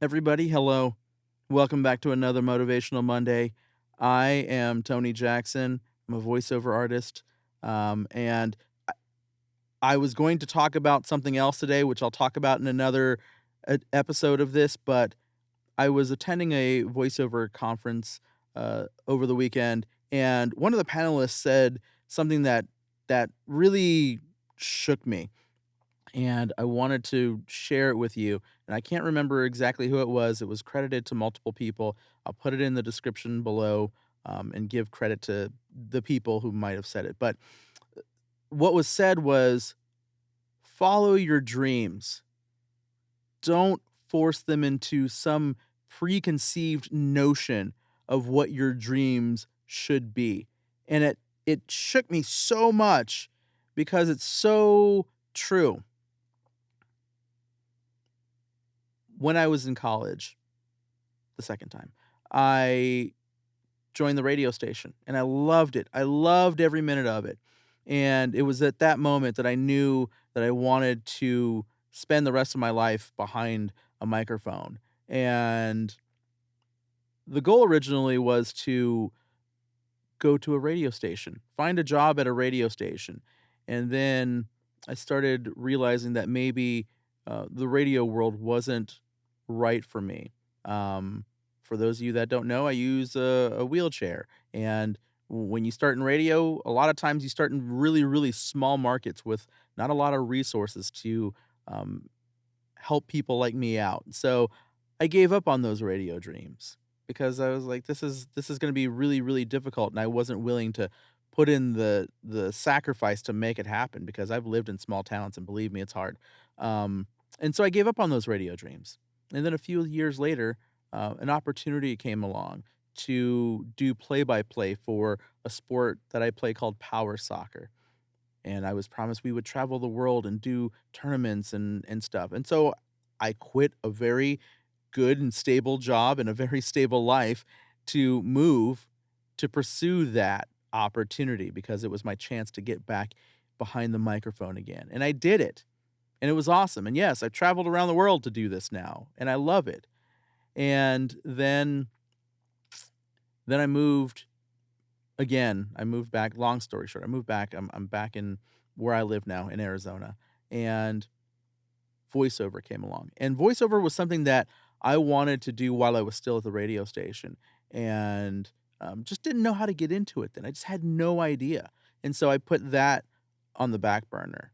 Everybody, hello. Welcome back to another Motivational Monday. I am Tony Jackson. I'm a voiceover artist. And I was going to talk about something else today, which I'll talk about in another episode of this, but I was attending a voiceover conference over the weekend, and one of the panelists said something that really shook me, and I wanted to share it with you. And I can't remember exactly who it was. It was credited to multiple people. I'll put it in the description below and give credit to the people who might have said it. But what was said was follow your dreams. Don't force them into some preconceived notion of what your dreams should be. And it shook me so much because it's so true. When I was in college, the second time, I joined the radio station and I loved it. I loved every minute of it. And it was at that moment that I knew that I wanted to spend the rest of my life behind a microphone. And the goal originally was to go to a radio station, find a job at a radio station. And then I started realizing that maybe the radio world wasn't right for me. For those of you that don't know, I use a wheelchair. And when you start in radio, a lot of times you start in really, really small markets with not a lot of resources to um, help people like me out. So I gave up on those radio dreams because I was like, this is going to be really, really difficult, and I wasn't willing to put in the sacrifice to make it happen because I've lived in small towns, and believe me, it's hard. And so I gave up on those radio dreams. And then a few years later, an opportunity came along to do play by play for a sport that I play called power soccer. And I was promised we would travel the world and do tournaments and stuff. And so I quit a very good and stable job and a very stable life to move to pursue that opportunity because it was my chance to get back behind the microphone again. And I did it. And it was awesome. And yes, I've traveled around the world to do this now, and I love it. And then I moved again. I moved back. Long story short, I moved back. I'm back in where I live now in Arizona, and voiceover came along. And voiceover was something that I wanted to do while I was still at the radio station, and just didn't know how to get into it. Then I just had no idea, and so I put that on the back burner.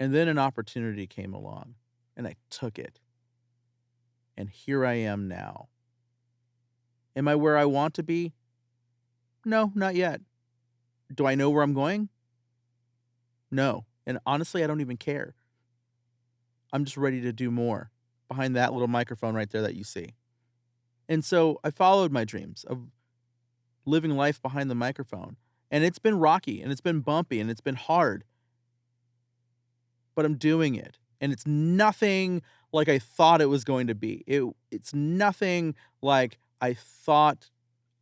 And then an opportunity came along, and I took it. And here I am now. Am I where I want to be? No, not yet. Do I know where I'm going? No. And honestly, I don't even care. I'm just ready to do more behind that little microphone right there that you see. And so I followed my dreams of living life behind the microphone. And it's been rocky and it's been bumpy and it's been hard, but I'm doing it. And it's nothing like I thought it was going to be. It's nothing like I thought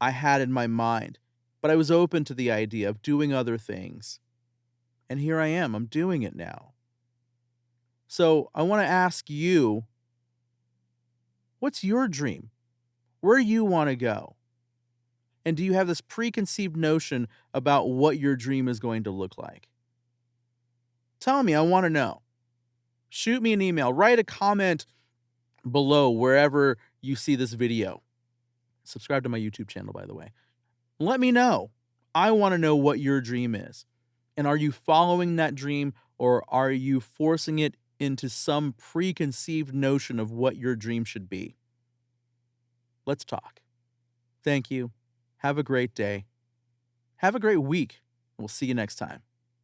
I had in my mind, but I was open to the idea of doing other things. And here I am. I'm doing it now. So I want to ask you, what's your dream? Where you want to go? And do you have this preconceived notion about what your dream is going to look like? Tell me, I want to know. Shoot me an email, write a comment below wherever you see this video. Subscribe to my YouTube channel, by the way. Let me know. I want to know what your dream is. And are you following that dream, or are you forcing it into some preconceived notion of what your dream should be? Let's talk. Thank you. Have a great day. Have a great week. We'll see you next time.